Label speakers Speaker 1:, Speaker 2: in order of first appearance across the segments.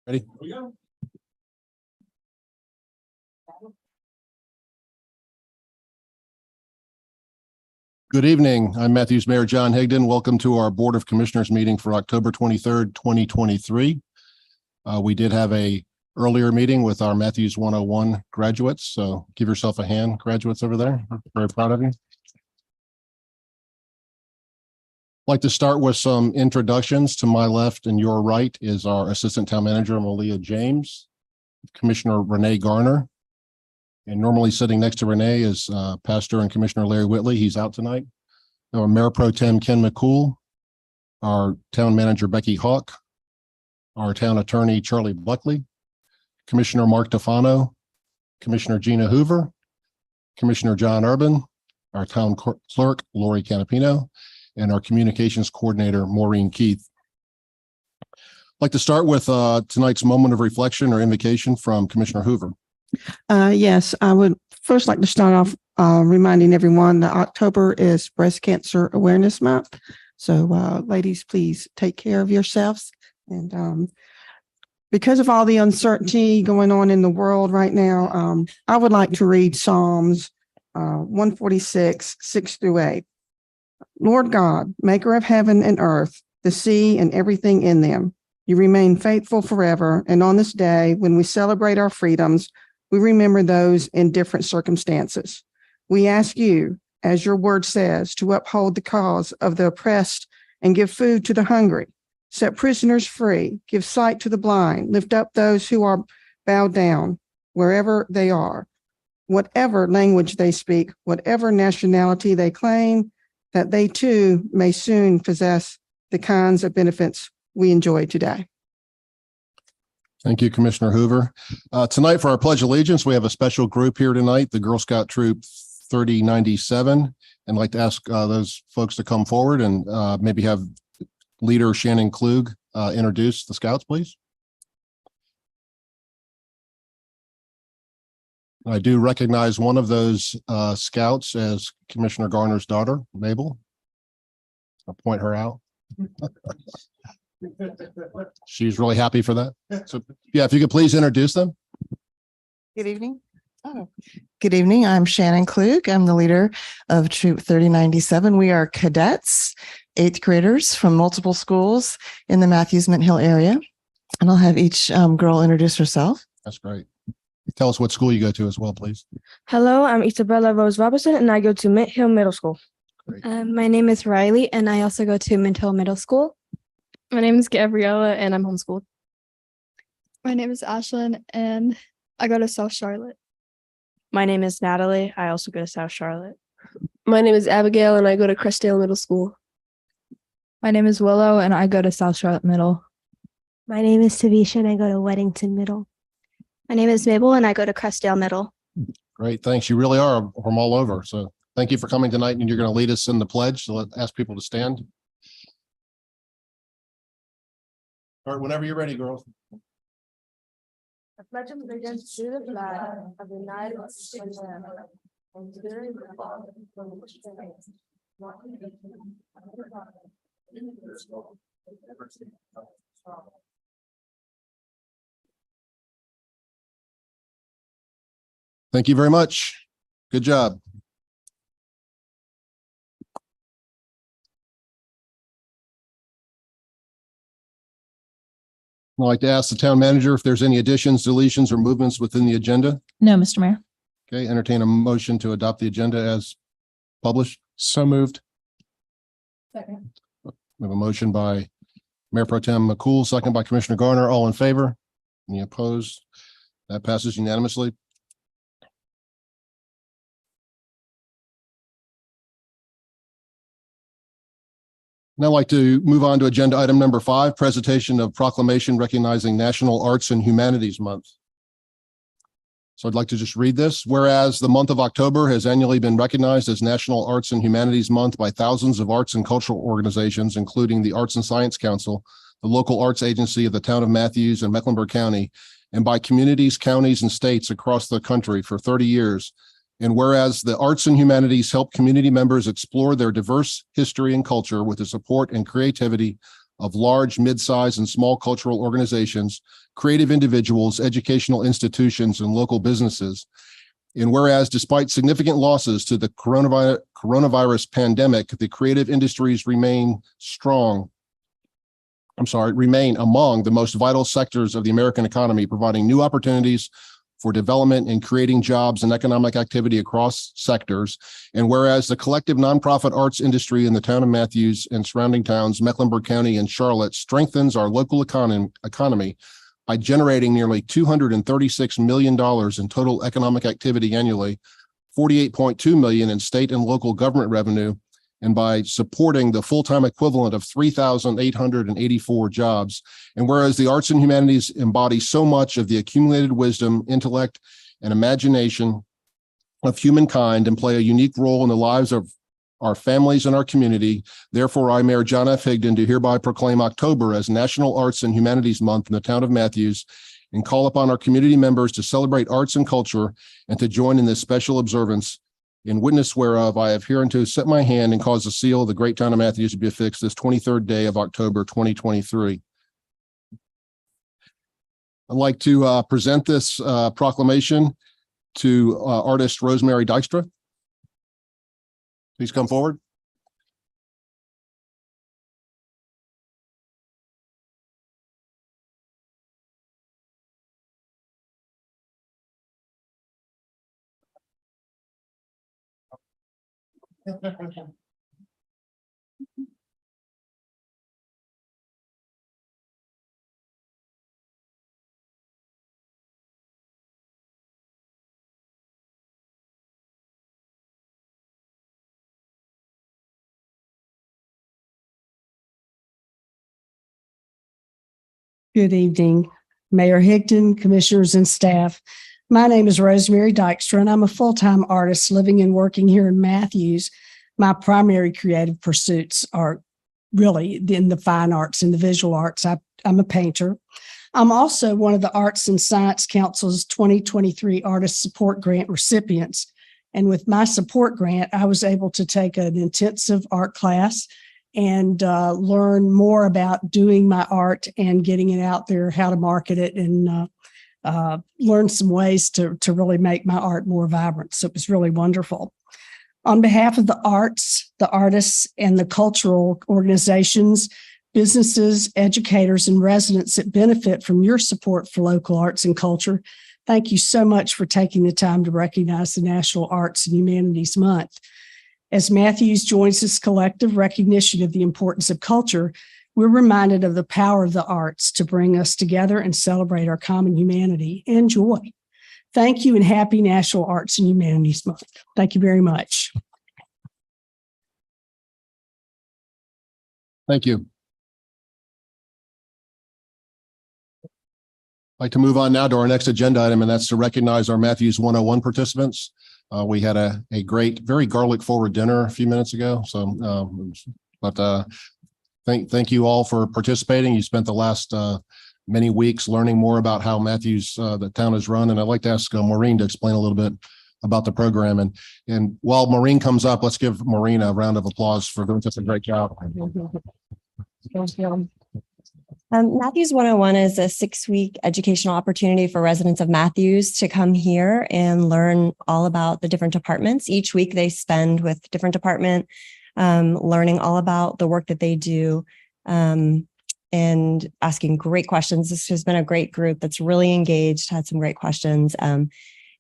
Speaker 1: Ready? Here we go. Good evening. I'm Matthews Mayor John Higdon. Welcome to our Board of Commissioners meeting for October 23rd, 2023. We did have a earlier meeting with our Matthews 101 graduates, so give yourself a hand, graduates over there. We're very proud of you. I'd like to start with some introductions. To my left and your right is our Assistant Town Manager, Malia James, Commissioner Renee Garner, and normally sitting next to Renee is Pastor and Commissioner Larry Whitley. He's out tonight. Our Mayor Pro Tem Ken McCool, our Town Manager Becky Hawk, our Town Attorney Charlie Buckley, Commissioner Mark Tefano, Commissioner Gina Hoover, Commissioner John Urban, our Town Clerk Lori Canapino, and our Communications Coordinator Maureen Keith. I'd like to start with tonight's moment of reflection or invocation from Commissioner Hoover.
Speaker 2: Yes, I would first like to start off reminding everyone that October is Breast Cancer Awareness Month. So ladies, please take care of yourselves. And because of all the uncertainty going on in the world right now, I would like to read Psalms 146, 6 through 8. Lord God, maker of heaven and earth, the sea and everything in them, you remain faithful forever. And on this day, when we celebrate our freedoms, we remember those in different circumstances. We ask you, as your word says, to uphold the cause of the oppressed and give food to the hungry, set prisoners free, give sight to the blind, lift up those who are bowed down, wherever they are, whatever language they speak, whatever nationality they claim, that they too may soon possess the kinds of benefits we enjoy today.
Speaker 1: Thank you, Commissioner Hoover. Tonight for our Pledge of Allegiance, we have a special group here tonight, the Girl Scout Troop 3097. And I'd like to ask those folks to come forward and maybe have leader Shannon Klug introduce the Scouts, please. I do recognize one of those Scouts as Commissioner Garner's daughter, Mabel. I'll point her out. She's really happy for that. So yeah, if you could please introduce them.
Speaker 3: Good evening. Good evening. I'm Shannon Klug. I'm the leader of Troop 3097. We are cadets, 8th graders from multiple schools in the Matthews Mint Hill area. And I'll have each girl introduce herself.
Speaker 1: That's great. Tell us what school you go to as well, please.
Speaker 4: Hello, I'm Isabella Rose Robinson, and I go to Mint Hill Middle School.
Speaker 5: My name is Riley, and I also go to Mint Hill Middle School.
Speaker 6: My name is Gabriella, and I'm homeschooled.
Speaker 7: My name is Ashlyn, and I go to South Charlotte.
Speaker 4: My name is Natalie. I also go to South Charlotte.
Speaker 6: My name is Abigail, and I go to Crestdale Middle School.
Speaker 7: My name is Willow, and I go to South Charlotte Middle.
Speaker 5: My name is Tavisha, and I go to Weddington Middle. My name is Mabel, and I go to Crestdale Middle.
Speaker 1: Great, thanks. You really are from all over. So thank you for coming tonight, and you're going to lead us in the pledge. So let's ask people to stand. All right, whenever you're ready, girls.
Speaker 4: I pledge allegiance to the flag of the United States of America and to the republic for which it stands, one nation, under God, indivisible, with liberty and justice for all.
Speaker 1: Thank you very much. Good job. I'd like to ask the town manager if there's any additions, deletions, or movements within the agenda.
Speaker 7: No, Mr. Mayor.
Speaker 1: Okay, entertain a motion to adopt the agenda as published. So moved.
Speaker 7: Second.
Speaker 1: We have a motion by Mayor Pro Tem McCool, second by Commissioner Garner. All in favor? Any opposed? That passes unanimously. Now I'd like to move on to agenda item number 5, presentation of proclamation recognizing National Arts and Humanities Month. So I'd like to just read this. Whereas the month of October has annually been recognized as National Arts and Humanities Month by thousands of arts and cultural organizations, including the Arts and Science Council, the local arts agency of the town of Matthews and Mecklenburg County, and by communities, counties, and states across the country for 30 years. And whereas the arts and humanities help community members explore their diverse history and culture with the support and creativity of large, mid-sized, and small cultural organizations, creative individuals, educational institutions, and local businesses. And whereas despite significant losses to the coronavirus pandemic, the creative industries remain among the most vital sectors of the American economy, providing new opportunities for development and creating jobs and economic activity across sectors. And whereas the collective nonprofit arts industry in the town of Matthews and surrounding towns, Mecklenburg County and Charlotte, strengthens our local economy by generating nearly $236 million in total economic activity annually, $48.2 million in state and local government revenue, and by supporting the full-time equivalent of 3,884 jobs. And whereas the arts and humanities embody so much of the accumulated wisdom, intellect, and imagination of humankind and play a unique role in the lives of our families and our community, therefore I, Mayor John F. Higdon, do hereby proclaim October as National Arts and Humanities Month in the town of Matthews and call upon our community members to celebrate arts and culture and to join in this special observance. In witness whereof, I have hereunto set my hand and caused the seal of the great town of Matthews to be affixed this 23rd day of October, 2023. I'd like to present this proclamation to artist Rosemary Dykstra. Please come forward.
Speaker 8: Good evening, Mayor Higdon, commissioners and staff. My name is Rosemary Dykstra, and I'm a full-time artist living and working here in Matthews. My primary creative pursuits are really in the fine arts and the visual arts. I'm a painter. I'm also one of the Arts and Science Council's 2023 Artist Support Grant recipients. And with my support grant, I was able to take an intensive art class and learn more about doing my art and getting it out there, how to market it, and learn some ways to really make my art more vibrant. So it was really wonderful. On behalf of the arts, the artists, and the cultural organizations, businesses, educators, and residents that benefit from your support for local arts and culture, thank you so much for taking the time to recognize the National Arts and Humanities Month. As Matthews joins this collective recognition of the importance of culture, we're reminded of the power of the arts to bring us together and celebrate our common humanity and joy. Thank you and happy National Arts and Humanities Month. Thank you very much.
Speaker 1: Thank you. I'd like to move on now to our next agenda item, and that's to recognize our Matthews 101 participants. We had a great, very garlic forward dinner a few minutes ago. So, thank you all for participating. You spent the last many weeks learning more about how Matthews, the town is run. And I'd like to ask Maureen to explain a little bit about the program. And while Maureen comes up, let's give Maureen a round of applause for doing such a great job.
Speaker 9: Matthews 101 is a 6-week educational opportunity for residents of Matthews to come here and learn all about the different departments. Each week they spend with different department, learning all about the work that they do, and asking great questions. This has been a great group that's really engaged, had some great questions. And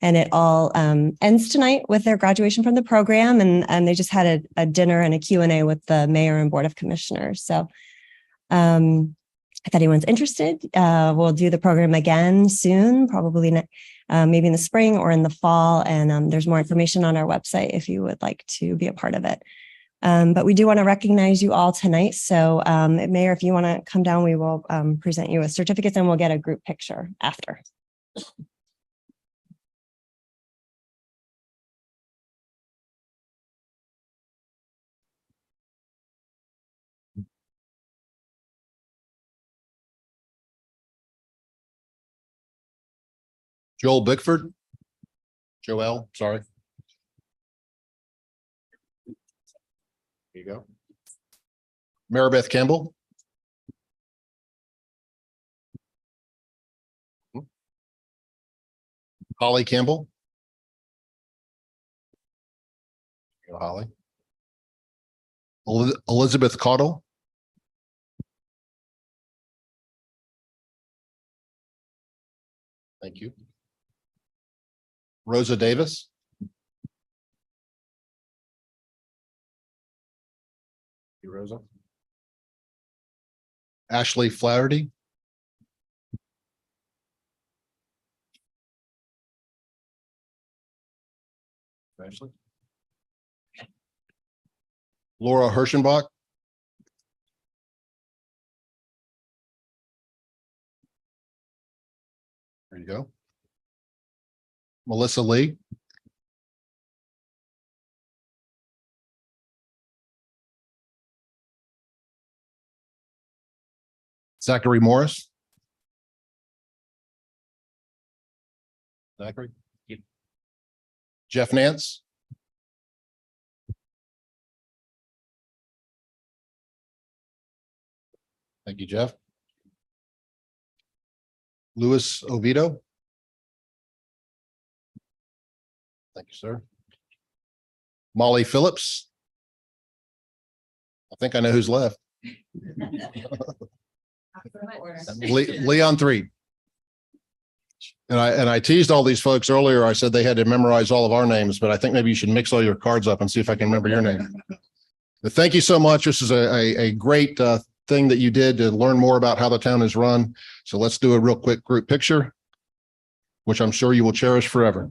Speaker 9: it all ends tonight with their graduation from the program. And they just had a dinner and a Q&A with the mayor and board of commissioners. So if anyone's interested, we'll do the program again soon, probably maybe in the spring or in the fall. And there's more information on our website if you would like to be a part of it. But we do want to recognize you all tonight. So Mayor, if you want to come down, we will present you with certificates and we'll get a group picture after.
Speaker 1: Joel Bickford. Joel, sorry. There you go. Maribeth Campbell. Holly Campbell. Go, Holly. Elizabeth Caudle. Thank you. Rosa Davis. Thank you, Rosa. Ashley Flaherty. Ashley. Laura Hirschenbach. There you go. Melissa Lee. Zachary Morris. Zachary. Jeff Nance. Thank you, Jeff. Luis Oviedo. Thank you, sir. Molly Phillips. I think I know who's left. Leon 3. And I teased all these folks earlier. I said they had to memorize all of our names, but I think maybe you should mix all your cards up and see if I can remember your name. But thank you so much. This is a great thing that you did to learn more about how the town is run. So let's do a real quick group picture, which I'm sure you will cherish forever.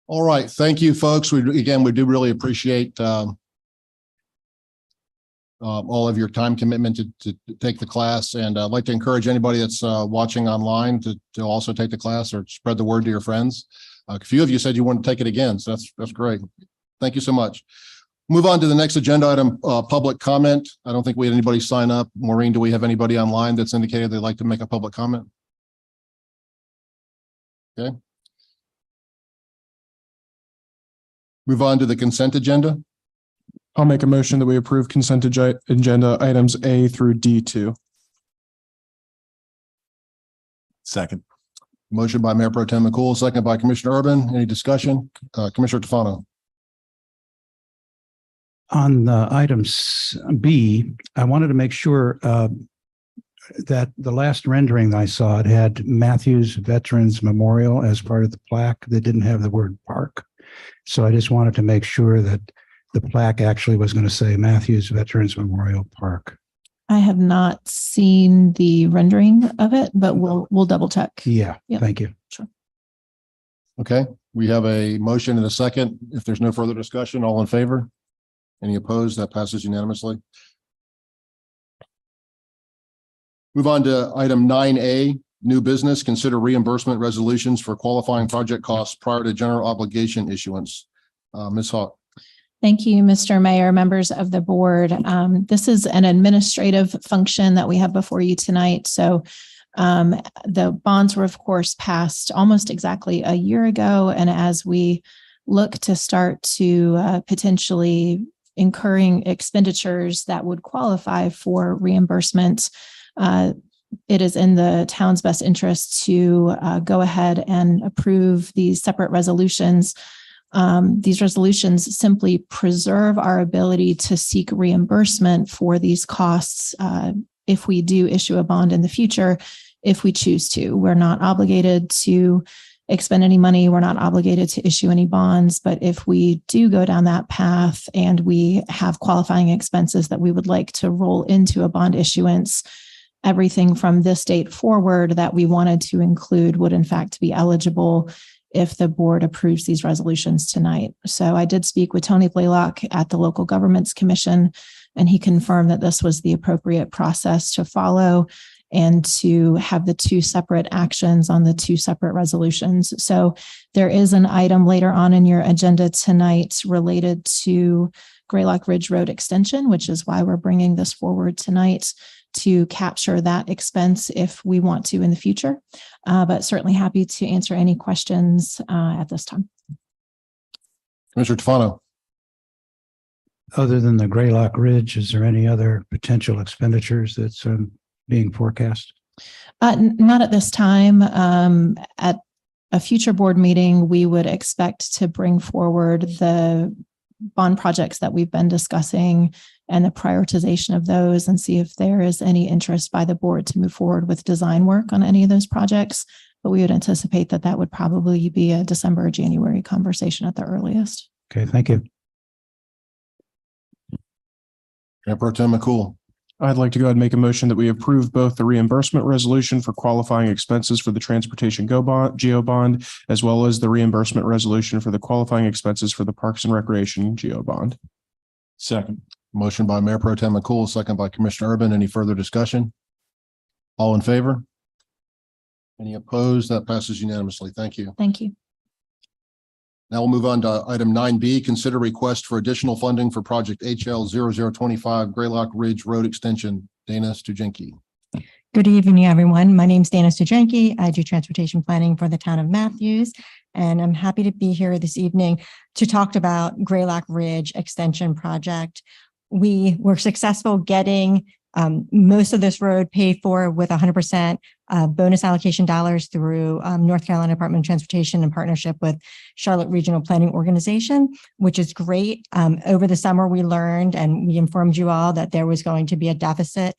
Speaker 1: All right. Thank you, folks. We do really appreciate all of your time commitment to take the class. And I'd like to encourage anybody that's watching online to also take the class or spread the word to your friends. A few of you said you want to take it again. So that's great. Thank you so much. Move on to the next agenda item, public comment. I don't think we had anybody sign up. Maureen, do we have anybody online that's indicated they'd like to make a public comment? Okay. Move on to the consent agenda.
Speaker 10: I'll make a motion that we approve consent agenda items A through D2.
Speaker 1: Second. Motion by Mayor Pro Tem McCool, second by Commissioner Urban. Any discussion? Commissioner Tufano.
Speaker 11: On items B, I wanted to make sure that the last rendering I saw, it had Matthews Veterans Memorial as part of the plaque. They didn't have the word park. So I just wanted to make sure that the plaque actually was going to say Matthews Veterans Memorial Park.
Speaker 12: I have not seen the rendering of it, but we'll double check.
Speaker 11: Yeah,
Speaker 12: Yep.
Speaker 11: Thank you.
Speaker 12: Sure.
Speaker 1: Okay, we have a motion and a second. If there's no further discussion, all in favor? Any opposed? That passes unanimously. Move on to item 9A, new business. Consider reimbursement resolutions for qualifying project costs prior to general obligation issuance. Ms. Hawk.
Speaker 12: Thank you, Mr. Mayor, members of the board. This is an administrative function that we have before you tonight. So the bonds were, of course, passed almost exactly a year ago. And as we look to start to potentially incurring expenditures that would qualify for reimbursement, it is in the town's best interest to go ahead and approve these separate resolutions. These resolutions simply preserve our ability to seek reimbursement for these costs if we do issue a bond in the future, if we choose to. We're not obligated to expend any money. We're not obligated to issue any bonds. But if we do go down that path and we have qualifying expenses that we would like to roll into a bond issuance, everything from this date forward that we wanted to include would in fact be eligible if the board approves these resolutions tonight. So I did speak with Tony Blaylock at the Local Governments Commission, and he confirmed that this was the appropriate process to follow and to have the two separate actions on the two separate resolutions. So there is an item later on in your agenda tonight related to Greylock Ridge Road Extension, which is why we're bringing this forward tonight to capture that expense if we want to in the future. But certainly happy to answer any questions at this time.
Speaker 1: Commissioner Tufano.
Speaker 11: Other than the Greylock Ridge, is there any other potential expenditures that's being forecast?
Speaker 12: Not at this time. At a future board meeting, we would expect to bring forward the bond projects that we've been discussing and the prioritization of those and see if there is any interest by the board to move forward with design work on any of those projects. But we would anticipate that that would probably be a December or January conversation at the earliest.
Speaker 11: Okay, thank you.
Speaker 1: Mayor Pro Tem McCool.
Speaker 10: I'd like to go ahead and make a motion that we approve both the reimbursement resolution for qualifying expenses for the Transportation GEO bond, as well as the reimbursement resolution for the qualifying expenses for the Parks and Recreation GEO bond.
Speaker 1: Second. Motion by Mayor Pro Tem McCool, second by Commissioner Urban. Any further discussion? All in favor? Any opposed? That passes unanimously. Thank you.
Speaker 12: Thank you.
Speaker 1: Now we'll move on to item 9B, consider request for additional funding for project HL 0025 Greylock Ridge Road Extension. Dana Stujenki.
Speaker 13: Good evening, everyone. My name is Dana Stujenki. I do transportation planning for the town of Matthews, and I'm happy to be here this evening to talk about Greylock Ridge Extension Project. We were successful getting most of this road paid for with 100% bonus allocation dollars through North Carolina Department of Transportation in partnership with Charlotte Regional Planning Organization, which is great. Over the summer, we learned and we informed you all that there was going to be a deficit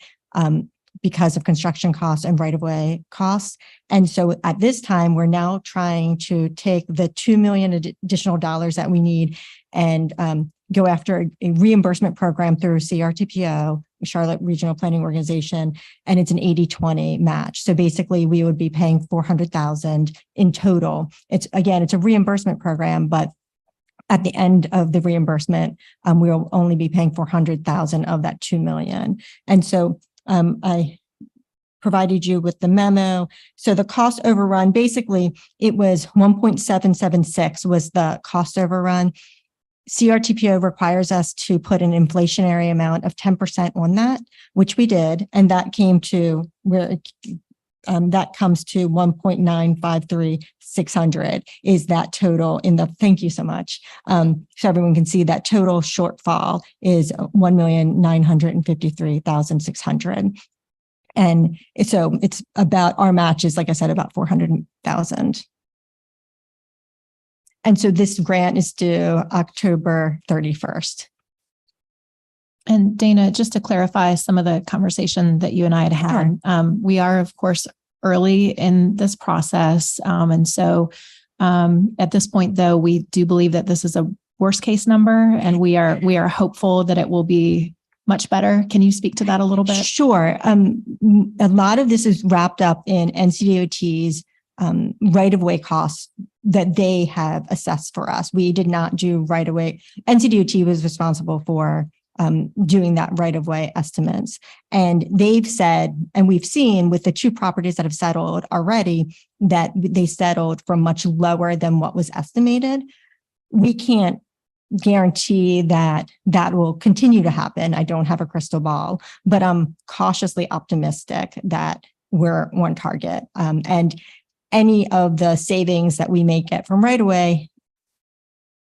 Speaker 13: because of construction costs and right-of-way costs. And so at this time, we're now trying to take the $2 million additional dollars that we need and go after a reimbursement program through CRTPO, Charlotte Regional Planning Organization, and it's an 80-20 match. So basically we would be paying $400,000 in total. It's a reimbursement program, but at the end of the reimbursement, we'll only be paying $400,000 of that $2 million. And so I provided you with the memo. So the cost overrun, basically it was 1.776 was the cost overrun. CRTPO requires us to put an inflationary amount of 10% on that, which we did. And that came to where that comes to 1.953600 is that total in the, thank you so much. So everyone can see that total shortfall is 1,953,600. And so it's about, our match is, like I said, about 400,000. And so this grant is due October 31st.
Speaker 12: And Dana, just to clarify some of the conversation that you and I had had, we are, of course, early in this process. And so at this point, though, we do believe that this is a worst case number, and we are hopeful that it will be much better. Can you speak to that a little bit?
Speaker 13: Sure. A lot of this is wrapped up in NCDOT's right-of-way costs that they have assessed for us. We did not do right-of-way. NCDOT was responsible for doing that right-of-way estimates. And they've said, and we've seen with the two properties that have settled already, that they settled for much lower than what was estimated. We can't guarantee that that will continue to happen. I don't have a crystal ball, but I'm cautiously optimistic that we're on target. And any of the savings that we may get from right away,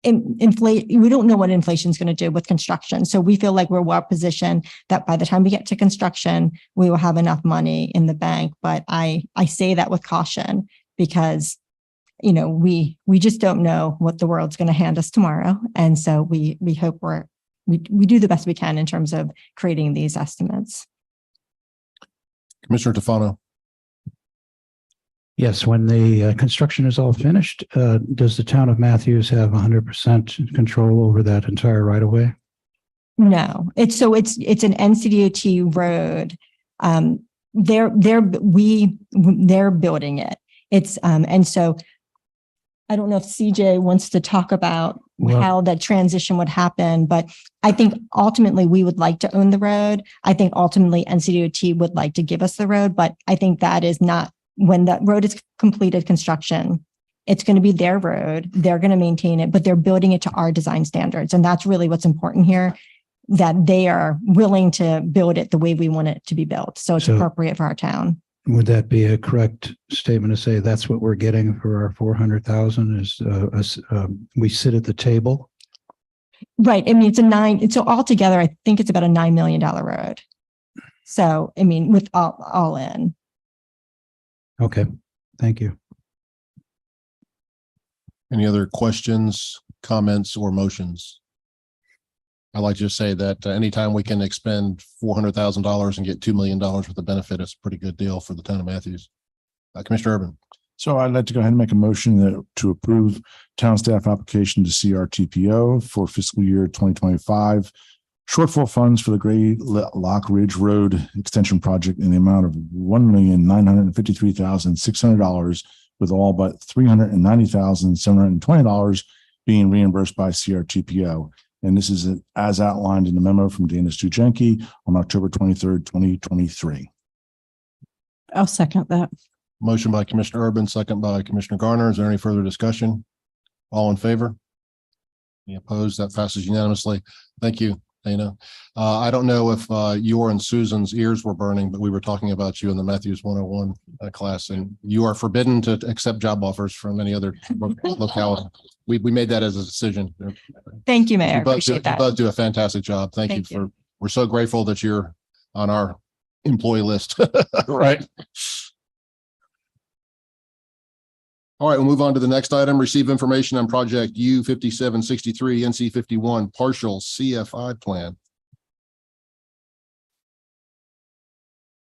Speaker 13: we don't know what inflation is going to do with construction. So we feel like we're well positioned that by the time we get to construction, we will have enough money in the bank. But I say that with caution because, you know, we just don't know what the world's going to hand us tomorrow. And so we hope we do the best we can in terms of creating these estimates.
Speaker 1: Commissioner Tufano.
Speaker 11: Yes, when the construction is all finished, does the town of Matthews have 100% control over that entire right of way?
Speaker 13: No, it's an NCDOT road. They're building it. It's and so I don't know if CJ wants to talk about how that transition would happen, but I think ultimately we would like to own the road. I think ultimately NCDOT would like to give us the road, but I think that is not when the road is completed construction. It's going to be their road. They're going to maintain it, but they're building it to our design standards. And that's really what's important here, that they are willing to build it the way we want it to be built. So it's appropriate for our town.
Speaker 11: Would that be a correct statement to say that's what we're getting for our 400,000 is we sit at the table?
Speaker 13: Right. I mean, so altogether, I think it's about a $9 million road. So, I mean, with all in.
Speaker 11: Okay. Thank you.
Speaker 1: Any other questions, comments, or motions? I'd like to just say that anytime we can expend $400,000 and get $2 million worth of benefit, it's a pretty good deal for the town of Matthews. Commissioner Urban.
Speaker 14: So I'd like to go ahead and make a motion to approve town staff application to CRTPO for fiscal year 2025. Shortfall funds for the Gray Lock Ridge Road Extension Project in the amount of $1,953,600, with all but $390,720 being reimbursed by CRTPO. And this is as outlined in the memo from Dana Stujenke on October 23rd, 2023.
Speaker 8: I'll second that.
Speaker 1: Motion by Commissioner Urban, second by Commissioner Garner. Is there any further discussion? All in favor? Any opposed? That passes unanimously. Thank you, Dana. I don't know if your and Susan's ears were burning, but we were talking about you in the Matthews 101 class, and you are forbidden to accept job offers from any other locality. We made that as a decision.
Speaker 13: Thank you, Mayor. Appreciate that.
Speaker 1: You both do a fantastic job. Thank you. We're so grateful that you're on our employee list. Right. All right, we'll move on to the next item. Receive information on project U5763 NC 51 partial CFI plan.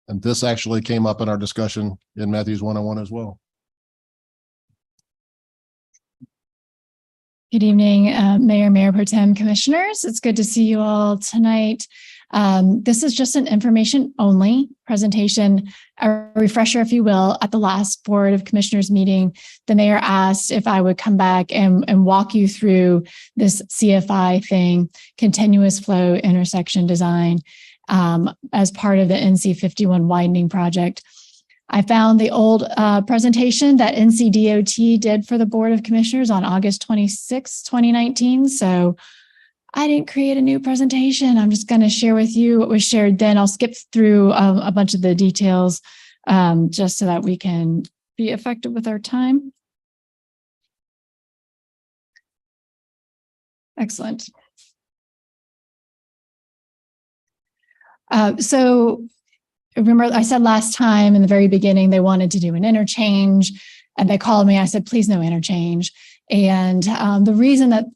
Speaker 1: And this actually came up in our discussion in Matthews 101 as well.
Speaker 7: Good evening, Mayor Pro Tem, Commissioners. It's good to see you all tonight. This is just an information only presentation, a refresher, if you will. At the last Board of Commissioners meeting, the mayor asked if I would come back and walk you through this CFI thing, continuous flow intersection design, as part of the NC 51 widening project. I found the old presentation that NCDOT did for the Board of Commissioners on August 26, 2019. So I didn't create a new presentation. I'm just going to share with you what was shared then. I'll skip through a bunch of the details just so that we can be effective with our time. Excellent. So remember, I said last time in the very beginning, they wanted to do an interchange and they called me. I said, please no interchange. And the reason that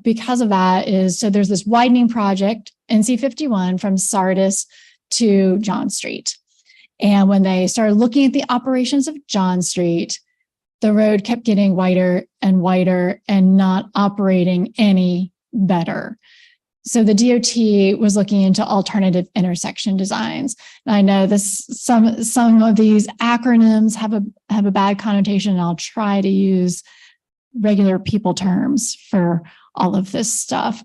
Speaker 7: because of that is, so there's this widening project, NC 51 from Sardis to John Street. And when they started looking at the operations of John Street, the road kept getting wider and not operating any better. So the DOT was looking into alternative intersection designs. And I know this some of these acronyms have a bad connotation, and I'll try to use regular people terms for all of this stuff.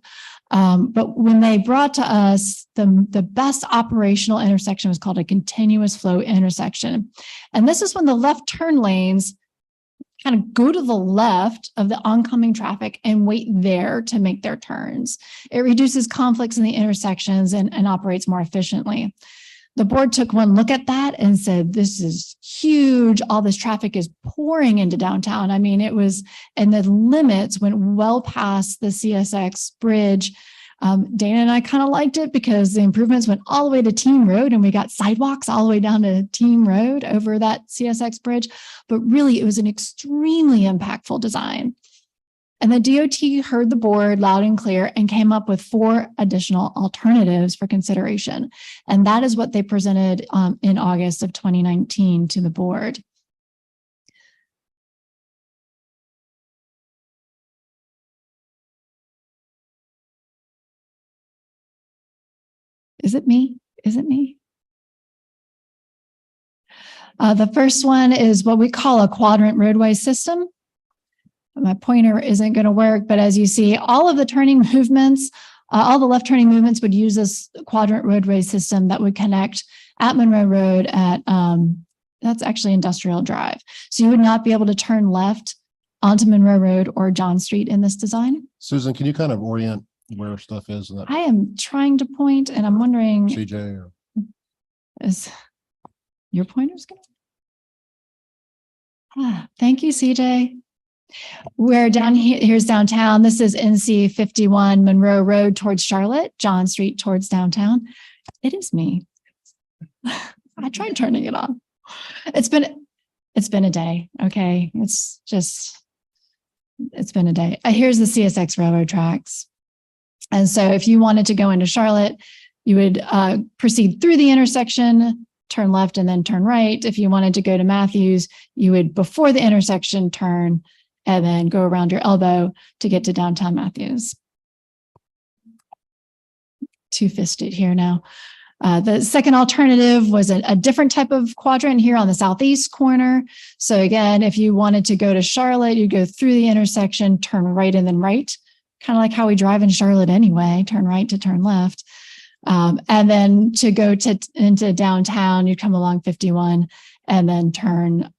Speaker 7: But when they brought to us the best operational intersection was called a continuous flow intersection. And this is when the left turn lanes kind of go to the left of the oncoming traffic and wait there to make their turns. It reduces conflicts in the intersections and operates more efficiently. The board took one look at that and said, this is huge. All this traffic is pouring into downtown. I mean, it was, and the limits went well past the CSX bridge. Dana and I kind of liked it because the improvements went all the way to Team Road and we got sidewalks all the way down to Team Road over that CSX bridge. But really, it was an extremely impactful design. And the DOT heard the board loud and clear and came up with 4 additional alternatives for consideration. And that is what they presented in August of 2019 to the board. Is it me? Is it me? The first one is what we call a quadrant roadway system. My pointer isn't going to work, but as you see, all of the turning movements, all the left turning movements would use this quadrant roadway system that would connect at Monroe Road at, that's actually Industrial Drive. So you would not be able to turn left onto Monroe Road or John Street in this design.
Speaker 1: Susan, can you kind of orient where stuff is? In that
Speaker 7: I am trying to point and I'm wondering,
Speaker 1: CJ or
Speaker 7: is your pointer's going to? Thank you, CJ. We're down here. Here's downtown. This is NC 51 Monroe Road towards Charlotte, John Street towards downtown. It is me. I tried turning it on. It's been a day. Okay. It's been a day. Here's the CSX railroad tracks. And so if you wanted to go into Charlotte, you would proceed through the intersection, turn left and then turn right. If you wanted to go to Matthews, you would before the intersection turn and then go around your elbow to get to downtown Matthews. Two-fisted here now. The second alternative was a different type of quadrant here on the southeast corner. So again, if you wanted to go to Charlotte, you go through the intersection, turn right and then right, kind of like how we drive in Charlotte anyway, turn right to turn left. And then to go into downtown, you come along 51 and then turn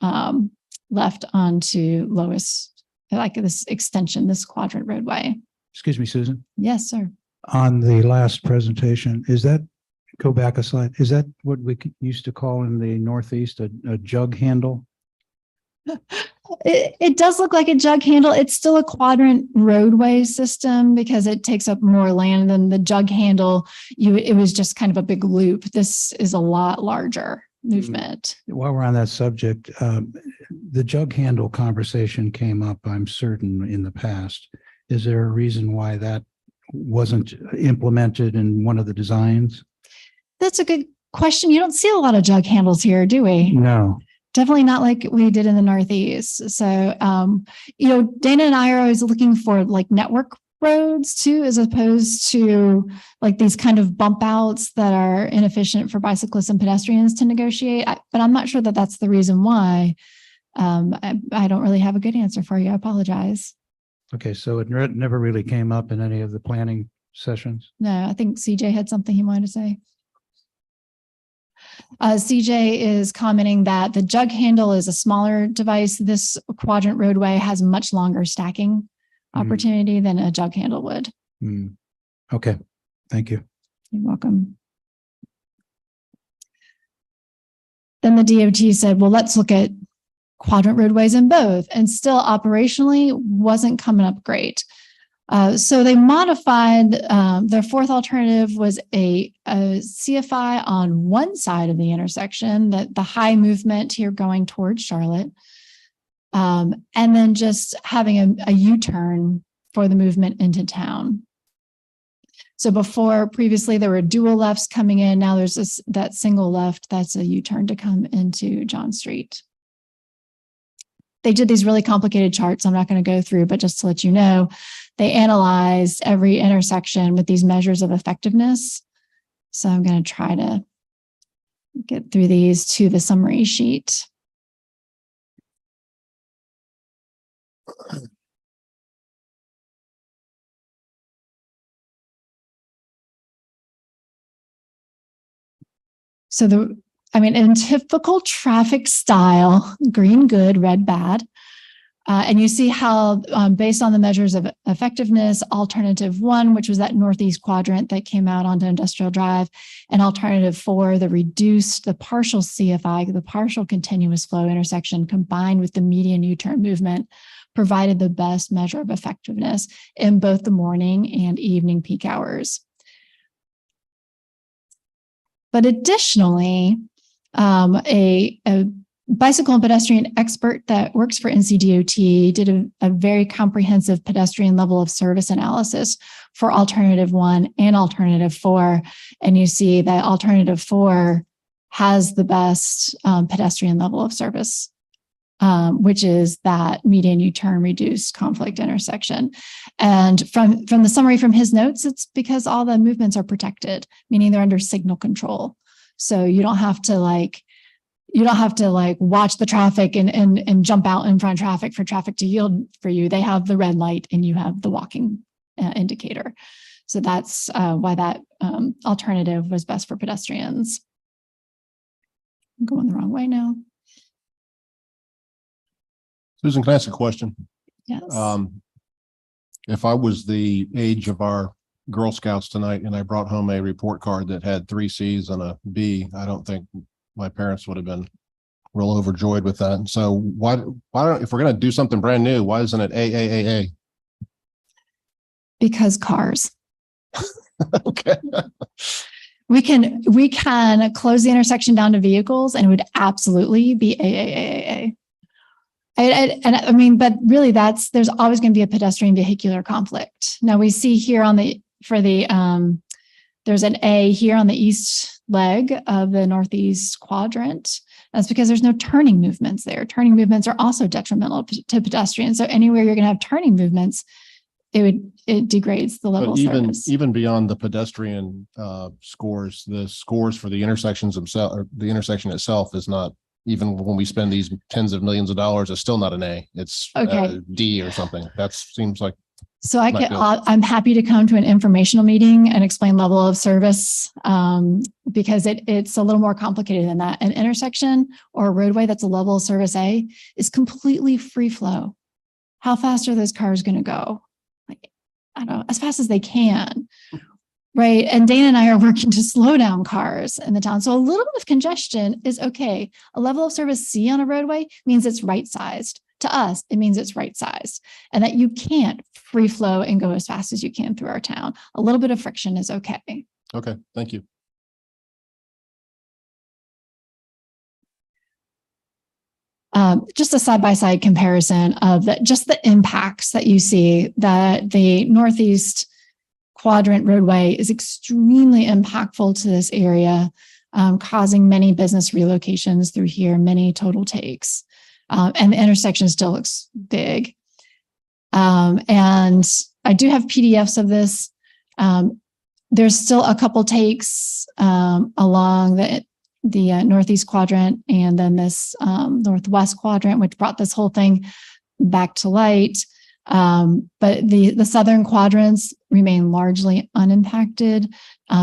Speaker 7: left onto Lois, like this extension, this quadrant roadway.
Speaker 11: Excuse me, Susan.
Speaker 7: Yes, sir.
Speaker 11: On the last presentation, is that, go back a slide, is that what we used to call in the Northeast a jug handle?
Speaker 7: It does look like a jug handle. It's still a quadrant roadway system because it takes up more land than the jug handle. It was just kind of a big loop. This is a lot larger movement.
Speaker 11: While we're on that subject, the jug handle conversation came up, I'm certain, in the past. Is there a reason why that wasn't implemented in one of the designs?
Speaker 7: That's a good question. You don't see a lot of jug handles here, do we?
Speaker 11: No.
Speaker 7: Definitely not like we did in the Northeast. So, Dana and I are always looking for like network roads too, as opposed to like these kind of bump outs that are inefficient for bicyclists and pedestrians to negotiate. But I'm not sure that that's the reason why. I don't really have a good answer for you. I apologize.
Speaker 11: Okay, so it never really came up in any of the planning sessions?
Speaker 7: No, I think CJ had something he wanted to say. CJ is commenting that the jug handle is a smaller device. This quadrant roadway has much longer stacking opportunity than a jug handle would.
Speaker 11: Okay, thank you.
Speaker 7: You're welcome. Then the DOT said, well, let's look at quadrant roadways in both, and still operationally wasn't coming up great. So they modified, their fourth alternative was a CFI on one side of the intersection, that the high movement here going towards Charlotte, and then just having a U-turn for the movement into town. So previously there were dual lefts coming in. Now there's that single left, that's a U-turn to come into John Street. They did these really complicated charts I'm not going to go through, but just to let you know, they analyzed every intersection with these measures of effectiveness. So I'm going to try to get through these to the summary sheet. So in typical traffic style, green good, red bad. And you see how based on the measures of effectiveness, alternative 1, which was that northeast quadrant that came out onto Industrial Drive, and alternative 4, the partial CFI, the partial continuous flow intersection combined with the median U-turn movement provided the best measure of effectiveness in both the morning and evening peak hours. But additionally, a bicycle and pedestrian expert that works for NCDOT did a very comprehensive pedestrian level of service analysis for alternative 1 and alternative 4. And you see that alternative 4 has the best pedestrian level of service which is that median U-turn reduced conflict intersection. And from the summary from his notes, it's because all the movements are protected, meaning they're under signal control. So you don't have to watch the traffic and jump out in front of traffic for traffic to yield for you. They have the red light and you have the walking indicator. So that's why that alternative was best for pedestrians. I'm going the wrong way now.
Speaker 1: Susan, can I ask a question?
Speaker 7: Yes.
Speaker 1: If I was the age of our Girl Scouts tonight and I brought home a report card that had 3 C's and a B, I don't think my parents would have been real overjoyed with that. And so why don't, if we're going to do something brand new, why isn't it AAAA?
Speaker 7: Because cars.
Speaker 1: Okay.
Speaker 7: We can close the intersection down to vehicles and it would absolutely be AAAA. And I mean, but really there's always going to be a pedestrian vehicular conflict. Now we see here there's an A here on the east leg of the northeast quadrant. That's because there's no turning movements there. Turning movements are also detrimental to pedestrians. So anywhere you're going to have turning movements, it degrades the level of service.
Speaker 1: Even beyond the pedestrian scores, the scores for the intersections themselves, or the intersection itself, is not, even when we spend these tens of millions of dollars, it's still not an A. It's
Speaker 7: okay.
Speaker 1: D or something. That seems like.
Speaker 7: So I'm happy to come to an informational meeting and explain level of service because it's a little more complicated than that. An intersection or a roadway that's a level of service A is completely free flow. How fast are those cars going to go? Like, I don't know, as fast as they can. Right. And Dana and I are working to slow down cars in the town. So a little bit of congestion is okay. A level of service C on a roadway means it's right sized. To us, it means it's right sized and that you can't free flow and go as fast as you can through our town. A little bit of friction is okay.
Speaker 1: Okay. Thank you.
Speaker 7: Just a side-by-side comparison of just the impacts that you see, that the northeast quadrant roadway is extremely impactful to this area, causing many business relocations through here, many total takes. And the intersection still looks big. And I do have PDFs of this. There's still a couple takes along the northeast quadrant and then this northwest quadrant, which brought this whole thing back to light. But the southern quadrants remain largely unimpacted.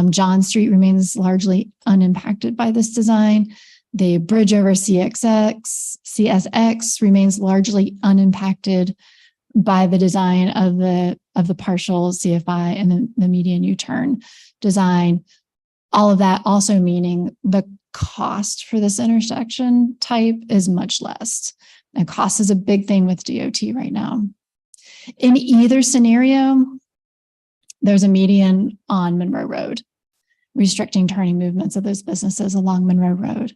Speaker 7: John Street remains largely unimpacted by this design. The bridge over CSX remains largely unimpacted by the design of the partial CFI and the median U-turn design. All of that also meaning the cost for this intersection type is much less. And cost is a big thing with DOT right now. In either scenario, there's a median on Monroe Road, restricting turning movements of those businesses along Monroe Road.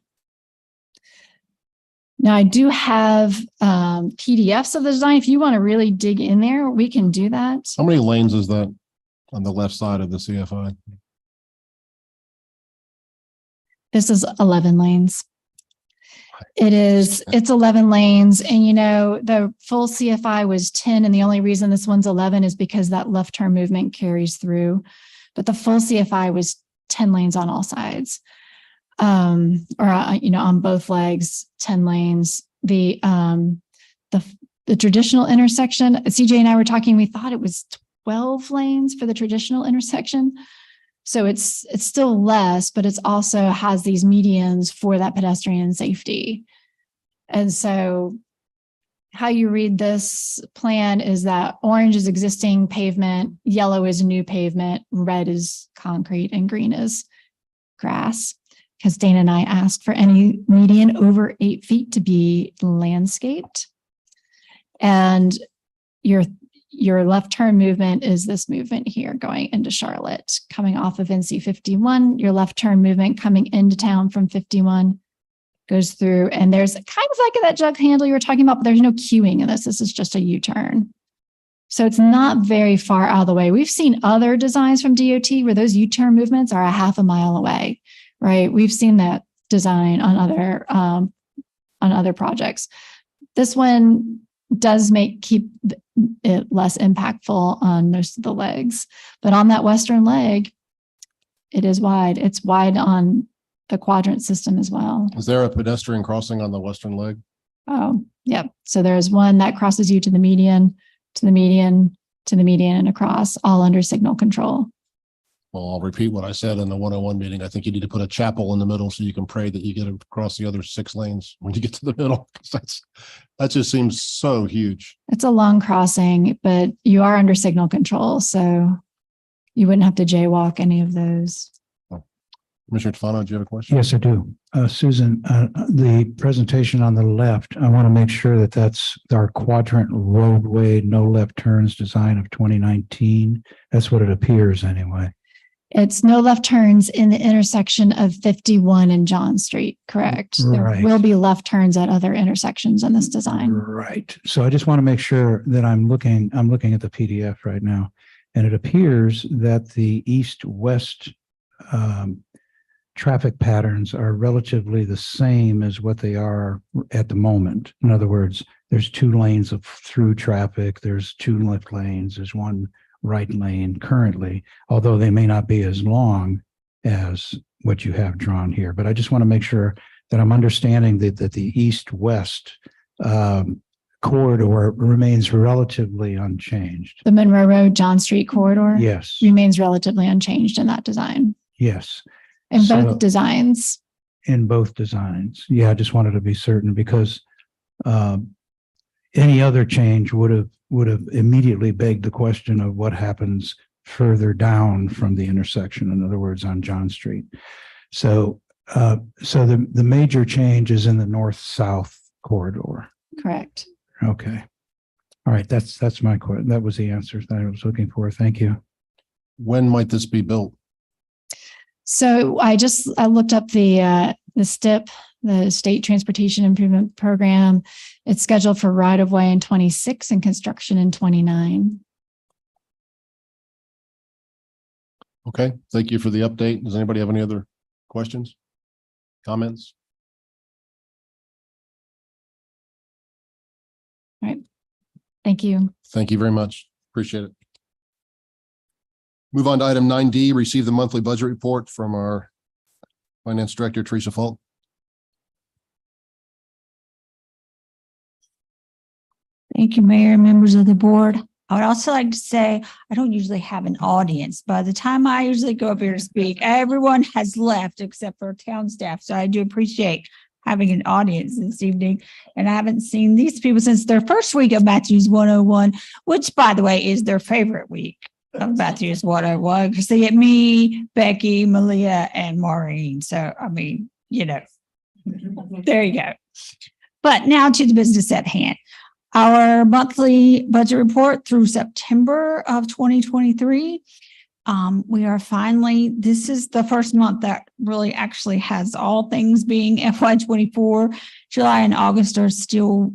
Speaker 7: Now, I do have PDFs of the design. If you want to really dig in there, we can do that.
Speaker 1: How many lanes is that on the left side of the CFI?
Speaker 7: This is 11 lanes. It's 11 lanes. And, you know, the full CFI was 10. And the only reason this one's 11 is because that left turn movement carries through. But the full CFI was 10 lanes on all sides. On both legs, 10 lanes. The traditional intersection, CJ and I were talking, we thought it was 12 lanes for the traditional intersection. So it's still less, but it's also has these medians for that pedestrian safety. And so how you read this plan is that orange is existing pavement, yellow is new pavement, red is concrete, and green is grass. Because Dana and I asked for any median over 8 feet to be landscaped. And your left turn movement is this movement here going into Charlotte, coming off of NC 51. Your left turn movement coming into town from 51 goes through. And there's kind of like that jug handle you were talking about, but there's no queuing in this. This is just a U-turn. So it's not very far out of the way. We've seen other designs from DOT where those U-turn movements are a half a mile away. Right, we've seen that design on other projects. This one does keep it less impactful on most of the legs, but on that western leg, it is wide. It's wide on the quadrant system as well.
Speaker 1: Is there a pedestrian crossing on the western leg?
Speaker 7: Oh, yep. So there's one that crosses you to the median, to the median, to the median, and across, all under signal control.
Speaker 1: Well, I'll repeat what I said in the 101 meeting. I think you need to put a chapel in the middle so you can pray that you get across the other 6 lanes when you get to the middle. That just seems so huge.
Speaker 7: It's a long crossing, but you are under signal control, so you wouldn't have to jaywalk any of those.
Speaker 1: Commissioner Tefano, do you have a question?
Speaker 11: Yes, I do. Susan, the presentation on the left, I want to make sure that that's our quadrant roadway, no left turns design of 2019. That's what it appears anyway.
Speaker 7: It's no left turns in the intersection of 51 and John Street, correct?
Speaker 11: Right.
Speaker 7: There will be left turns at other intersections in this design.
Speaker 11: Right. So I just want to make sure that I'm looking at the PDF right now, and it appears that the east-west traffic patterns are relatively the same as what they are at the moment. In other words, there's 2 lanes of through traffic, there's 2 left lanes, there's 1 right lane currently, although they may not be as long as what you have drawn here. But I just want to make sure that I'm understanding that the east-west corridor remains relatively unchanged.
Speaker 7: The Monroe Road, John Street corridor?
Speaker 11: Yes.
Speaker 7: Remains relatively unchanged in that design.
Speaker 11: Yes.
Speaker 7: In
Speaker 11: So-
Speaker 7: both designs.
Speaker 11: In both designs. Yeah, I just wanted to be certain because any other change would have immediately begged the question of what happens further down from the intersection. In other words, on John Street. So the major change is in the north-south corridor.
Speaker 7: Correct.
Speaker 11: Okay. All right. That's my question. That was the answer that I was looking for. Thank you.
Speaker 1: When might this be built?
Speaker 7: So I looked up the STIP, the State Transportation Improvement Program. It's scheduled for right of way in 26 and construction in 29.
Speaker 1: Okay. Thank you for the update. Does anybody have any other questions? Comments?
Speaker 7: All right. Thank you.
Speaker 1: Thank you very much. Appreciate it. Move on to item 9D, receive the monthly budget report from our Finance Director, Teresa Falk.
Speaker 15: Thank you, Mayor and members of the board. I would also like to say, I don't usually have an audience. By the time I usually go up here to speak, everyone has left except for town staff. So I do appreciate having an audience this evening. And I haven't seen these people since their first week of Matthews 101, which, by the way, is their favorite week of Matthews 101, because they get me, Becky, Malia, and Maureen. So, I mean, there you go. But now to the business at hand. Our monthly budget report through September of 2023. We are finally, this is the first month that really actually has all things being FY24. July and August we're still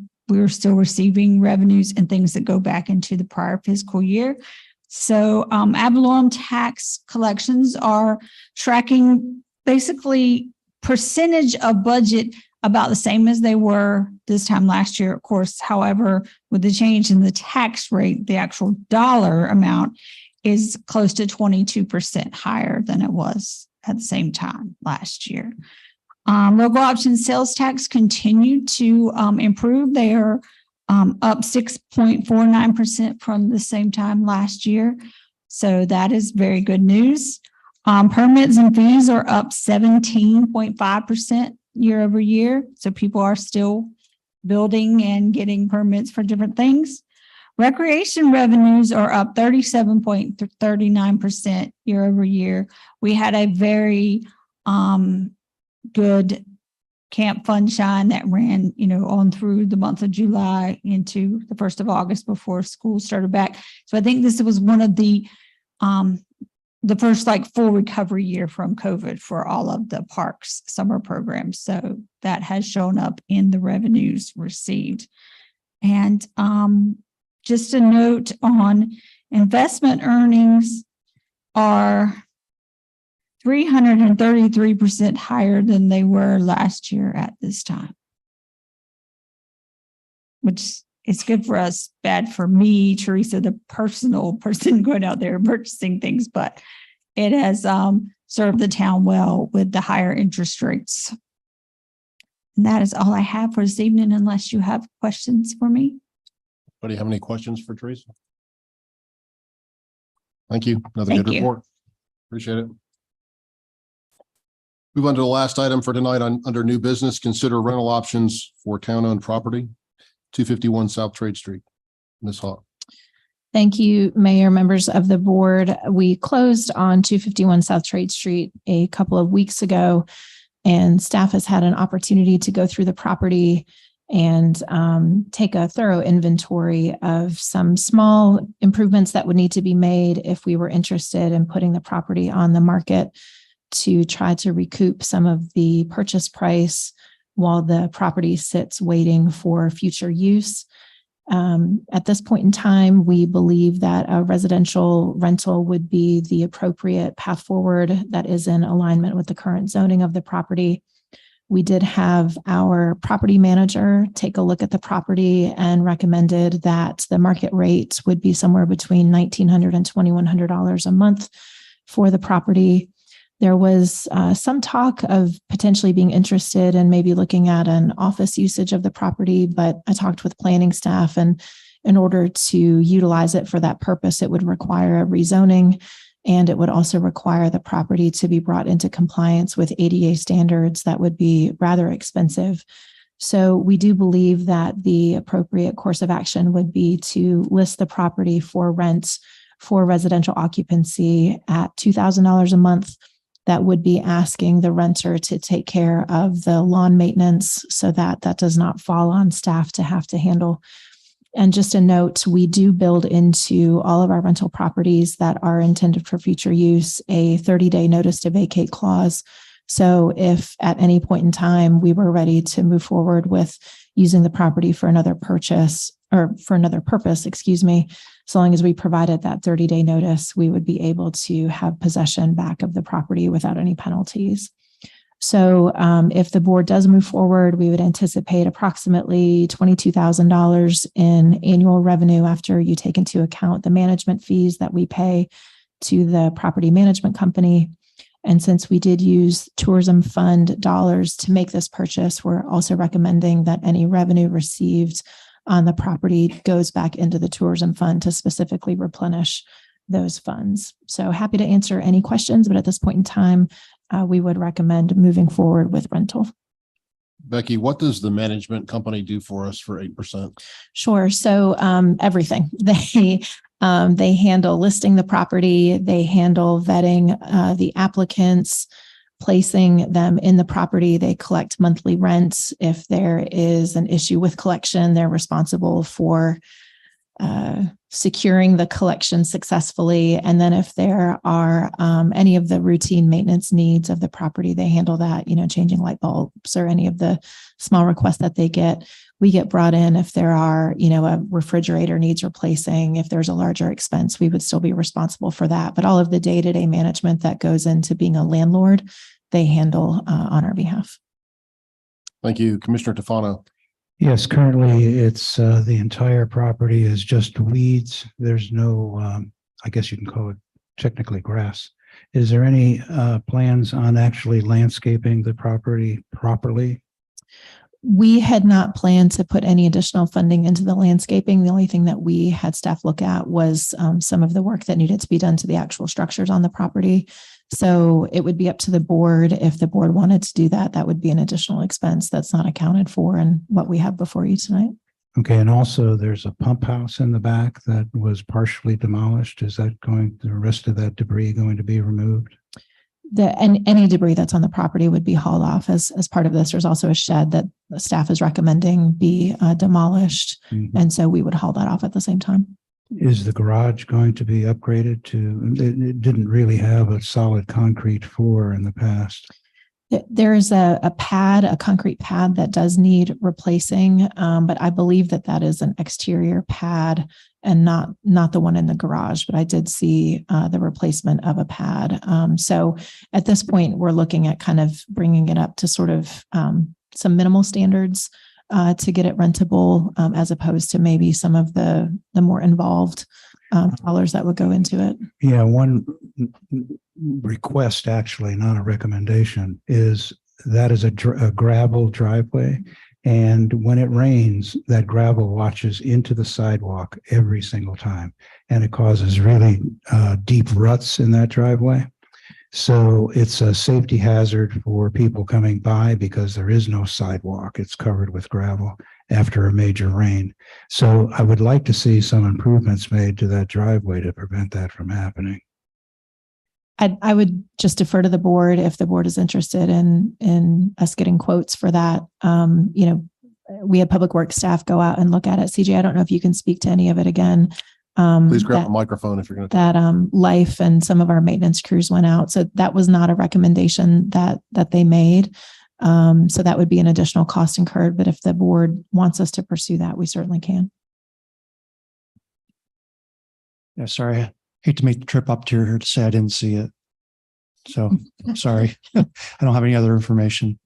Speaker 15: receiving revenues and things that go back into the prior fiscal year. So ad valorem tax collections are tracking basically percentage of budget about the same as they were this time last year. Of course, however, with the change in the tax rate, the actual dollar amount is close to 22% higher than it was at the same time last year. Local option sales tax continued to improve. They are up 6.49% from the same time last year. So that is very good news. Permits and fees are up 17.5% year over year. So people are still building and getting permits for different things. Recreation revenues are up 37.39% year over year. We had a very good Camp Funshine that ran, on through the month of July into the 1st of August before school started back. So I think this was one of the first full recovery year from COVID for all of the parks summer programs. So that has shown up in the revenues received. And just a note on investment earnings are 333% higher than they were last year at this time. which is good for us, bad for me, Teresa, the personal person going out there and purchasing things, but it has served the town well with the higher interest rates. And that is all I have for this evening, unless you have questions for me.
Speaker 1: Anybody have any questions for Teresa? Thank you. Another
Speaker 15: Thank
Speaker 1: good
Speaker 15: you.
Speaker 1: report. Appreciate it. Move on to the last item for tonight under new business. Consider rental options for town-owned property, 251 South Trade Street. Ms. Hawk.
Speaker 12: Thank you, Mayor, members of the board. We closed on 251 South Trade Street a couple of weeks ago, and staff has had an opportunity to go through the property and take a thorough inventory of some small improvements that would need to be made if we were interested in putting the property on the market to try to recoup some of the purchase price while the property sits waiting for future use. At this point in time, we believe that a residential rental would be the appropriate path forward that is in alignment with the current zoning of the property. We did have our property manager take a look at the property and recommended that the market rate would be somewhere between $1,900 and $2,100 a month for the property. There was some talk of potentially being interested in maybe looking at an office usage of the property, but I talked with planning staff, and in order to utilize it for that purpose, it would require a rezoning, and it would also require the property to be brought into compliance with ADA standards that would be rather expensive. So we do believe that the appropriate course of action would be to list the property for rent for residential occupancy at $2,000 a month. That would be asking the renter to take care of the lawn maintenance so that that does not fall on staff to have to handle. And just a note, we do build into all of our rental properties that are intended for future use a 30-day notice to vacate clause. So if at any point in time we were ready to move forward with using the property for another purchase or for another purpose, so long as we provided that 30-day notice, we would be able to have possession back of the property without any penalties. So if the board does move forward, we would anticipate approximately $22,000 in annual revenue after you take into account the management fees that we pay to the property management company. And since we did use tourism fund dollars to make this purchase, we're also recommending that any revenue received on the property goes back into the tourism fund to specifically replenish those funds. So happy to answer any questions, but at this point in time, we would recommend moving forward with rental.
Speaker 1: Becky, what does the management company do for us for 8%?
Speaker 12: Sure. So everything. They handle listing the property. They handle vetting the applicants, placing them in the property. They collect monthly rents. If there is an issue with collection, they're responsible for securing the collection successfully. And then if there are any of the routine maintenance needs of the property, they handle that, changing light bulbs or any of the small requests that they get. We get brought in if there are, a refrigerator needs replacing. If there's a larger expense, we would still be responsible for that. But all of the day-to-day management that goes into being a landlord, they handle on our behalf.
Speaker 1: Thank you. Commissioner Tufano.
Speaker 11: Yes, currently it's the entire property is just weeds. There's no, I guess you can call it technically grass. Is there any plans on actually landscaping the property properly?
Speaker 12: We had not planned to put any additional funding into the landscaping. The only thing that we had staff look at was some of the work that needed to be done to the actual structures on the property. So it would be up to the board. If the board wanted to do that, that would be an additional expense that's not accounted for in what we have before you tonight.
Speaker 11: Okay, and also there's a pump house in the back that was partially demolished. Is that the rest of that debris going to be removed?
Speaker 12: Any debris that's on the property would be hauled off as part of this. There's also a shed that the staff is recommending be demolished. Mm-hmm. And so we would haul that off at the same time.
Speaker 11: Is the garage going to be upgraded it didn't really have a solid concrete floor in the past?
Speaker 12: There is a concrete pad that does need replacing, but I believe that is an exterior pad and not the one in the garage, but I did see the replacement of a pad. So at this point, we're looking at kind of bringing it up to sort of some minimal standards to get it rentable, as opposed to maybe some of the more involved dollars that would go into it.
Speaker 11: Yeah, one request, actually, not a recommendation, is that is a gravel driveway. And when it rains, that gravel washes into the sidewalk every single time. And it causes really deep ruts in that driveway. So it's a safety hazard for people coming by because there is no sidewalk. It's covered with gravel after a major rain. So I would like to see some improvements made to that driveway to prevent that from happening.
Speaker 12: I would just defer to the board if the board is interested in us getting quotes for that. We had public works staff go out and look at it. CJ, I don't know if you can speak to any of it again.
Speaker 1: Please grab a microphone if you're going to.
Speaker 12: That Life and some of our maintenance crews went out. So that was not a recommendation that they made. So that would be an additional cost incurred. But if the board wants us to pursue that, we certainly can.
Speaker 16: Yeah, sorry. I hate to make the trip up to here to say I didn't see it. So I'm sorry. I don't have any other information.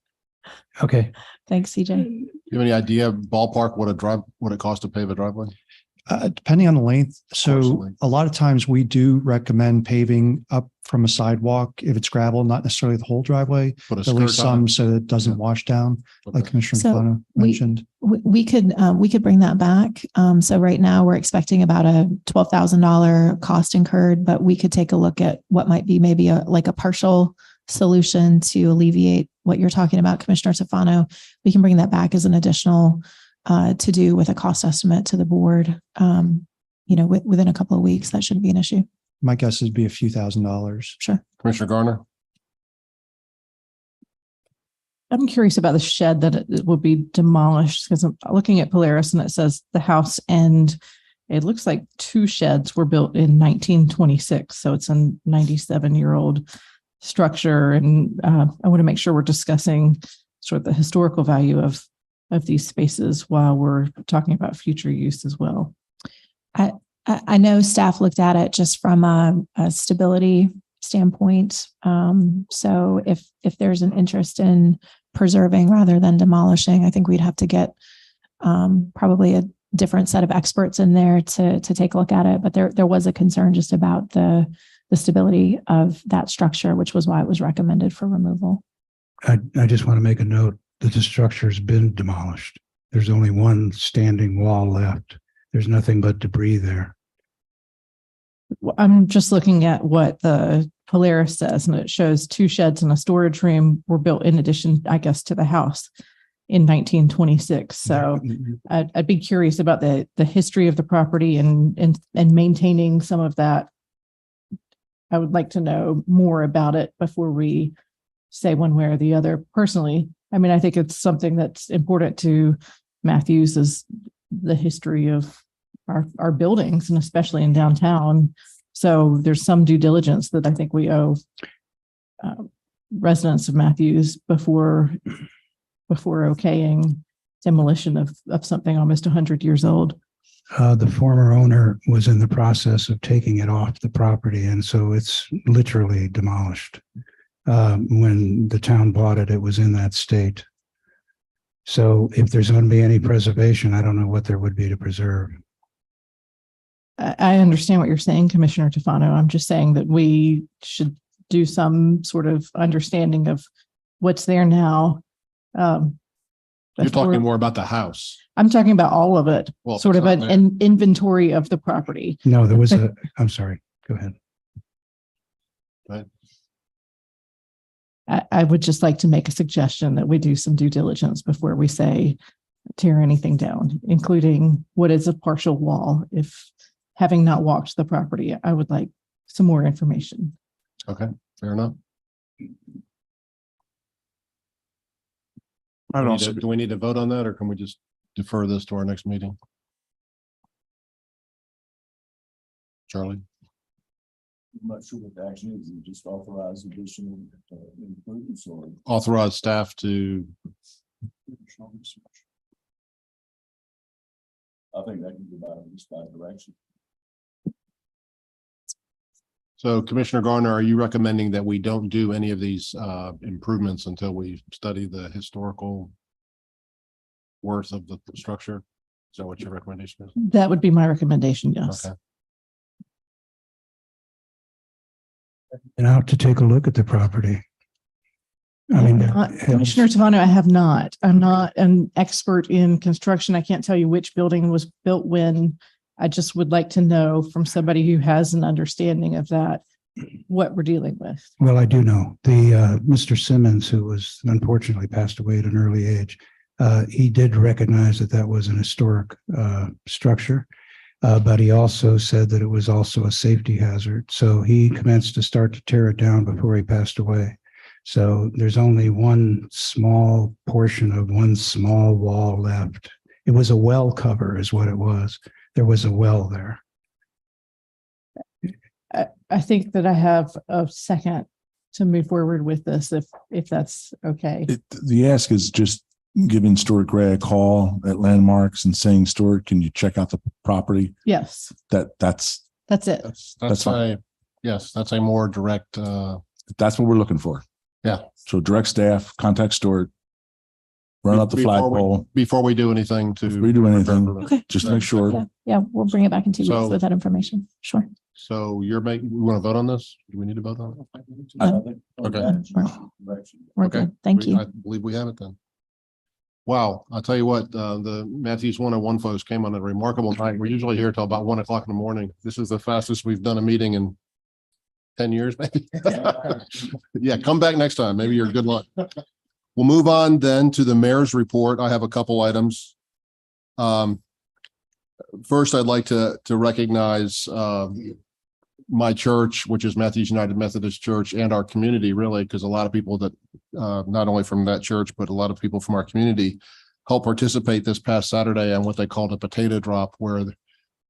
Speaker 11: Okay.
Speaker 12: Thanks, CJ.
Speaker 1: Do you have any idea ballpark what it costs to pave a driveway?
Speaker 16: Depending on the length. So a lot of times we do recommend paving up from a sidewalk if it's gravel, not necessarily the whole driveway,
Speaker 1: Put a
Speaker 16: at least
Speaker 1: skirt on
Speaker 16: some
Speaker 1: it.
Speaker 16: so that it doesn't wash down, like Commissioner Fano mentioned.
Speaker 12: We could bring that back. So right now we're expecting about a $12,000 cost incurred, but we could take a look at what might be maybe a partial solution to alleviate what you're talking about, Commissioner Tofano. We can bring that back as an additional to do with a cost estimate to the board, within a couple of weeks. That shouldn't be an issue.
Speaker 16: My guess would be a few $1,000s.
Speaker 12: Sure.
Speaker 1: Commissioner Garner.
Speaker 17: I'm curious about the shed that it will be demolished, because I'm looking at Polaris and it says the house end. It looks like 2 sheds were built in 1926. So it's a 97-year-old structure. And I want to make sure we're discussing sort of the historical value of these spaces while we're talking about future use as well.
Speaker 12: I know staff looked at it just from a stability standpoint. So if there's an interest in preserving rather than demolishing, I think we'd have to get probably a different set of experts in there to take a look at it. But there was a concern just about the stability of that structure, which was why it was recommended for removal.
Speaker 11: I just want to make a note that the structure's been demolished. There's only one standing wall left. There's nothing but debris there.
Speaker 17: I'm just looking at what the Polaris says, and it shows 2 sheds and a storage room were built in addition, I guess, to the house in 1926. So I'd be curious about the history of the property and maintaining some of that. I would like to know more about it before we say one way or the other. Personally, I mean, I think it's something that's important to Matthews, is the history of our buildings, and especially in downtown. So there's some due diligence that I think we owe residents of Matthews before okaying demolition of something almost 100 years old.
Speaker 11: The former owner was in the process of taking it off the property, and so it's literally demolished. When the town bought it, it was in that state. So if there's going to be any preservation, I don't know what there would be to preserve.
Speaker 17: I understand what you're saying, Commissioner Tofano. I'm just saying that we should do some sort of understanding of what's there now.
Speaker 1: You're talking more about the house.
Speaker 17: I'm talking about all of it,
Speaker 1: Well,
Speaker 17: sort of an inventory of the property.
Speaker 11: No, there was I'm sorry, go ahead.
Speaker 1: Go ahead.
Speaker 17: I would just like to make a suggestion that we do some due diligence before we say tear anything down, including what is a partial wall. If having not walked the property, I would like some more information.
Speaker 1: Okay, fair enough. Do we need to vote on that, or can we just defer this to our next meeting? Charlie?
Speaker 18: I'm not sure what the action is. You just authorize additional improvements, or
Speaker 1: Authorize staff to.
Speaker 18: I think that can be about just by direction.
Speaker 1: So Commissioner Garner, are you recommending that we don't do any of these improvements until we study the historical worth of the structure? Is that what your recommendation is?
Speaker 17: That would be my recommendation, yes.
Speaker 1: Okay.
Speaker 11: And out to take a look at the property. I mean,
Speaker 17: Commissioner Tavano, I have not. I'm not an expert in construction. I can't tell you which building was built when. I just would like to know from somebody who has an understanding of that, what we're dealing with.
Speaker 11: well, I do know the Mr. Simmons, who was unfortunately passed away at an early age. He did recognize that that was an historic structure, but he also said that it was also a safety hazard. So he commenced to start to tear it down before he passed away. So there's only one small portion of one small wall left. It was a well cover is what it was. There was a well there.
Speaker 17: I think that I have a second to move forward with this, if that's okay.
Speaker 14: The ask is just giving Stuart Gray a call at Landmarks and saying, Stuart, can you check out the property?
Speaker 17: Yes.
Speaker 14: That's
Speaker 17: it.
Speaker 1: That's
Speaker 14: fine.
Speaker 1: Yes, that's a more direct.
Speaker 14: That's what we're looking for.
Speaker 1: Yeah.
Speaker 14: So direct staff, contact Stuart, run up the flagpole.
Speaker 1: Before we do anything
Speaker 14: Before we do anything,
Speaker 17: Okay.
Speaker 14: just to make sure.
Speaker 17: Yeah, we'll bring it back in 2 weeks
Speaker 1: So-
Speaker 17: with that information. Sure.
Speaker 1: So we want to vote on this? Do we need to vote on it? Okay.
Speaker 17: We're
Speaker 1: Okay.
Speaker 17: good. Thank you.
Speaker 1: I believe we have it then. Wow. I'll tell you what, the Matthews 101 folks came on a remarkable night. We're usually here till about 1 o'clock in the morning. This is the fastest we've done a meeting in 10 years, maybe. Yeah, come back next time. Maybe you're good luck. We'll move on then to the mayor's report. I have a couple items. First, I'd like to recognize my church, which is Matthews United Methodist Church, and our community, really, because a lot of people that not only from that church, but a lot of people from our community helped participate this past Saturday on what they called a potato drop, where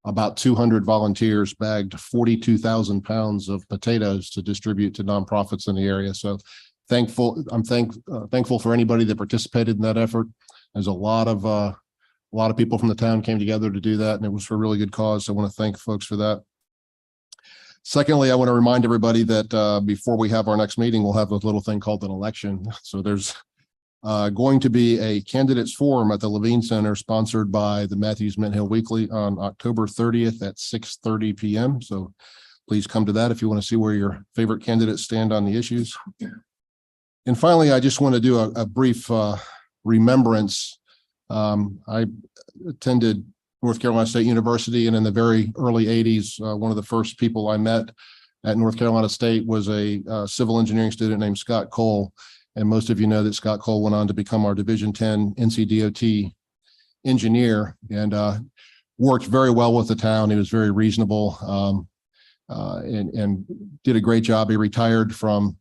Speaker 1: about 200 volunteers bagged 42,000 pounds of potatoes to distribute to nonprofits in the area. So I'm thankful for anybody that participated in that effort. There's a lot of people from the town came together to do that, and it was for a really good cause. So I want to thank folks for that. Secondly, I want to remind everybody that before we have our next meeting, we'll have a little thing called an election. So there's going to be a candidates forum at the Levine Center sponsored by the Matthews Mint Hill Weekly on October 30th at 6:30 p.m. So please come to that if you want to see where your favorite candidates stand on the issues. And finally, I just want to do a brief remembrance. I attended North Carolina State University, and in the very early 80s, one of the first people I met at North Carolina State was a civil engineering student named Scott Cole. And most of you know that Scott Cole went on to become our Division 10 NCDOT engineer and worked very well with the town. He was very reasonable and did a great job. He retired from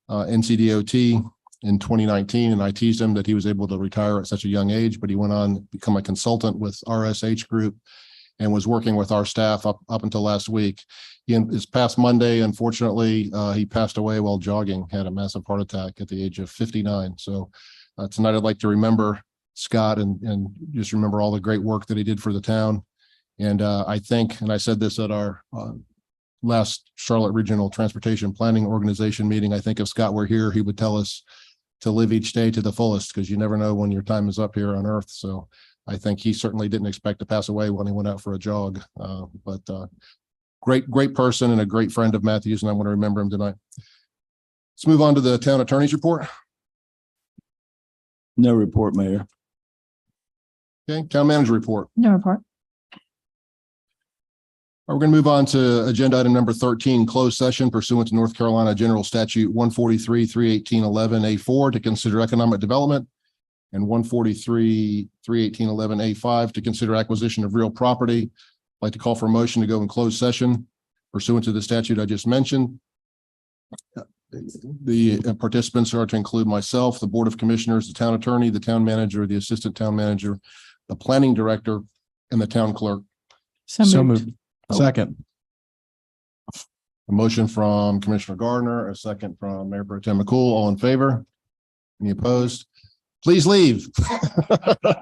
Speaker 1: NCDOT in 2019, and I teased him that he was able to retire at such a young age, but he went on to become a consultant with RSH Group and was working with our staff up until last week. This past Monday, unfortunately, he passed away while jogging, had a massive heart attack at the age of 59. So tonight I'd like to remember Scott and just remember all the great work that he did for the town. And I think, and I said this at our last Charlotte Regional Transportation Planning Organization meeting, I think if Scott were here, he would tell us to live each day to the fullest, because you never know when your time is up here on earth. So I think he certainly didn't expect to pass away when he went out for a jog. But great person and a great friend of Matthews, and I want to remember him tonight. Let's move on to the town attorney's report.
Speaker 18: No report, Mayor.
Speaker 1: Okay, town manager report.
Speaker 17: No report.
Speaker 1: We're going to move on to agenda item number 13, closed session pursuant to North Carolina General Statute 143-318-11A4 to consider economic development, and 143-318-11A5 to consider acquisition of real property. I'd like to call for a motion to go in closed session pursuant to the statute I just mentioned. The participants are to include myself, the Board of Commissioners, the town attorney, the town manager, the assistant town manager, the planning director, and the town clerk.
Speaker 17: So moved.
Speaker 10: Second.
Speaker 1: A motion from Commissioner Gardner, a second from Mayor Pro Tem McCool. All in favor? Any opposed? Please leave.